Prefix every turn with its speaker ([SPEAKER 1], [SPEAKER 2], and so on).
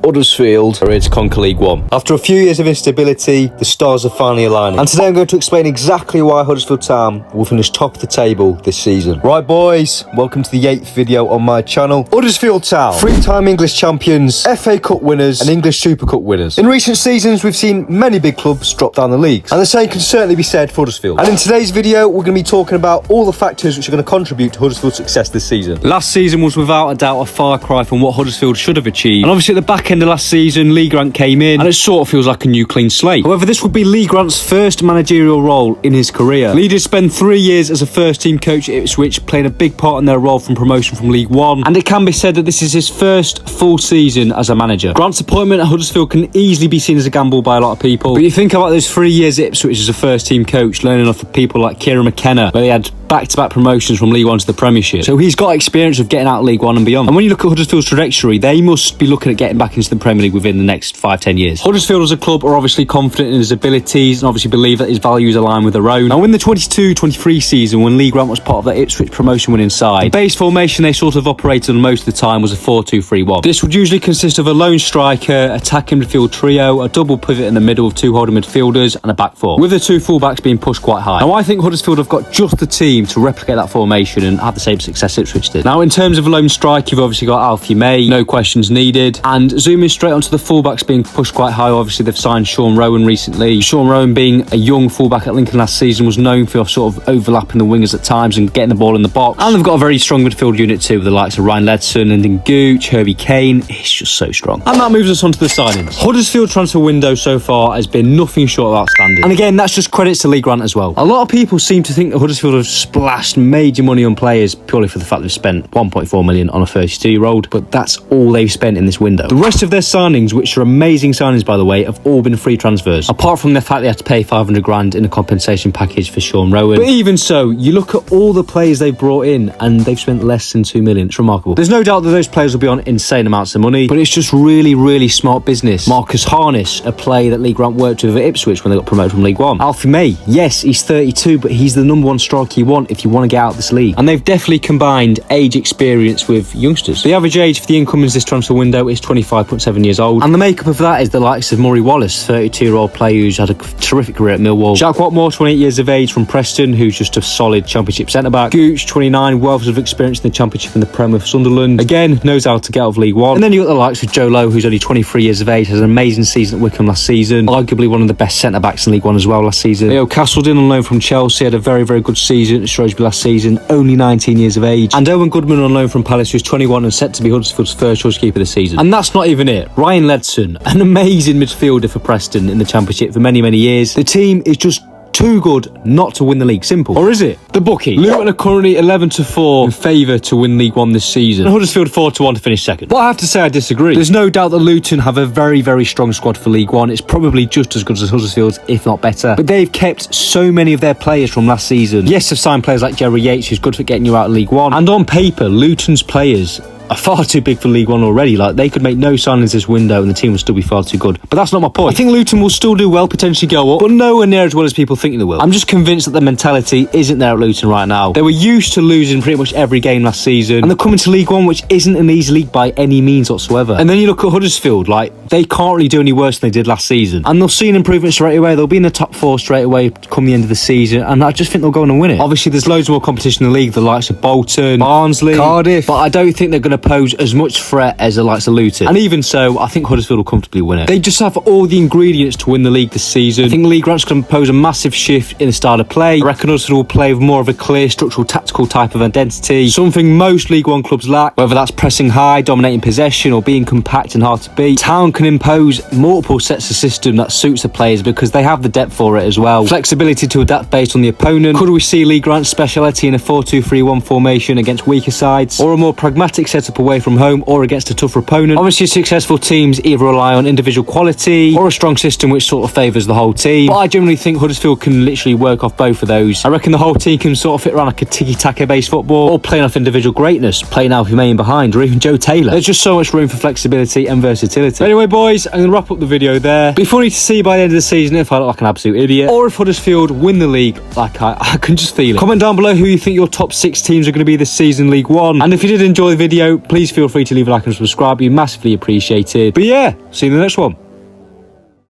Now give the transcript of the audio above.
[SPEAKER 1] Huddersfield are here to conquer League One. After a few years of instability, the stars are finally aligning. And today I'm going to explain exactly why Huddersfield Town will finish top of the table this season. Right boys, welcome to the 8th video on my channel. Huddersfield Town, 3-time English champions, FA Cup winners and English Super Cup winners. In recent seasons we've seen many big clubs drop down the leagues, and the same can certainly be said for Huddersfield. And in today's video we're going to be talking about all the factors which are going to contribute to Huddersfield's success this season.
[SPEAKER 2] Last season was without a doubt a far cry from what Huddersfield should have achieved, and obviously at the back end of last season Lee Grant came in and it sort of feels like a new clean slate. However, this would be Lee Grant's first managerial role in his career. Lee did spend 3 years as a first team coach at Ipswich, playing a big part in their role from promotion from League One, and it can be said that this is his first full season as a manager. Grant's appointment at Huddersfield can easily be seen as a gamble by a lot of people, but you think about those 3 years at Ipswich as a first team coach, learning off of people like Kieran McKenna, where they had back-to-back promotions from League One to the Premiership. So he's got experience of getting out of League One and beyond. And when you look at Huddersfield's trajectory, they must be looking at getting back into the Premier League within the next 5-10 years. Huddersfield as a club are obviously confident in his abilities and obviously believe that his values align with their own. Now in the 22-23 season, when Lee Grant was part of that Ipswich promotion winning side, the base formation they sort of operated on most of the time was a 4-2-3-1. This would usually consist of a lone striker, attacking midfield trio, a double pivot in the middle of 2 holding midfielders and a back four, with the 2 fullbacks being pushed quite high. Now I think Huddersfield have got just the team to replicate that formation and have the same success Ipswich did. Now in terms of a lone strike, you've obviously got Alfie May, no questions needed, and zooming straight onto the fullbacks being pushed quite high, obviously they've signed Sean Rowan recently. Sean Rowan, being a young fullback at Lincoln last season, was known for sort of overlapping the wingers at times and getting the ball in the box, and they've got a very strong midfield unit too, with the likes of Ryan Ledson, Lyndon Gooch, Herbie Kane. It's just so strong. And that moves us on to the signings. Huddersfield transfer window so far has been nothing short of outstanding, and again that's just credits to Lee Grant as well. A lot of people seem to think that Huddersfield have splashed major money on players purely for the fact they've spent 1.4 million on a 32-year-old, but that's all they've spent in this window. The rest of their signings, which are amazing signings by the way, have all been free transfers, apart from the fact they had to pay 500 grand in a compensation package for Sean Rowan. But even so, you look at all the players they've brought in and they've spent less than 2 million. It's remarkable. There's no doubt that those players will be on insane amounts of money, but it's just really smart business. Marcus Harness, a player that Lee Grant worked with at Ipswich when they got promoted from League One. Alfie May, yes, he's 32, but he's the number 1 striker you want if you want to get out of this league. And they've definitely combined age experience with youngsters. The average age for the incomings this transfer window is 25.7 years old, and the makeup of that is the likes of Murray Wallace, 32-year-old player who's had a terrific career at Millwall. Jack Watmore, 28 years of age from Preston, who's just a solid Championship centre-back. Gooch, 29, wealth of experience in the Championship and the Prem with Sunderland. Again, knows how to get out of League One. And then you got the likes of Joe Lowe, who's only 23 years of age, has an amazing season at Wycombe last season, arguably one of the best centre-backs in League One as well last season. Leo Castledon on loan from Chelsea had a very good season at Shrewsbury last season, only 19 years of age. And Owen Goodman on loan from Palace, who's 21 and set to be Huddersfield's first choice keeper this season. And that's not even it. Ryan Ledson, an amazing midfielder for Preston in the Championship for many years. The team is just too good not to win the league. Simple. Or is it? The bookie. Luton are currently 11-4 in favour to win League One this season, and Huddersfield 4-1 to finish second. But I have to say I disagree. There's no doubt that Luton have a very strong squad for League One. It's probably just as good as Huddersfield's, if not better. But they've kept so many of their players from last season. Yes, they've signed players like Jerry Yates, who's good for getting you out of League One. And on paper, Luton's players are far too big for League One already. Like, they could make no signings this window and the team will still be far too good. But that's not my point. I think Luton will still do well, potentially go up, but nowhere near as well as people think they will. I'm just convinced that the mentality isn't there at Luton right now. They were used to losing pretty much every game last season, and they're coming to League One, which isn't an easy league by any means whatsoever. And then you look at Huddersfield, like, they can't really do any worse than they did last season, and they'll see an improvement straight away. They'll be in the top 4 straight away come the end of the season, and I just think they'll go on and win it. Obviously there's loads more competition in the league, the likes of Bolton, Barnsley, Cardiff, but I don't think they're going to pose as much threat as the likes of Luton. And even so, I think Huddersfield will comfortably win it. They just have all the ingredients to win the league this season. I think Lee Grant's going to pose a massive shift in the style of play. I reckon Huddersfield will play with more of a clear structural tactical type of identity, something most League One clubs lack, whether that's pressing high, dominating possession, or being compact and hard to beat. Town can impose multiple sets of system that suits the players because they have the depth for it as well. Flexibility to adapt based on the opponent. Could we see Lee Grant's speciality in a 4-2-3-1 formation against weaker sides, or a more pragmatic setup away from home or against a tougher opponent? Obviously successful teams either rely on individual quality or a strong system which sort of favours the whole team, but I generally think Huddersfield can literally work off both of those. I reckon the whole team can sort of fit around like a tiki-taka based football, or playing off individual greatness, playing Alfie May in behind, or even Joe Taylor. There's just so much room for flexibility and versatility. But anyway, boys, I'm going to wrap up the video there. But if you want me to see by the end of the season if I look like an absolute idiot, or if Huddersfield win the league, like I can just feel it. Comment down below who you think your top 6 teams are going to be this season, League One. And if you did enjoy the video, please feel free to leave a like and subscribe. You're massively appreciated. But yeah, see you in the next one.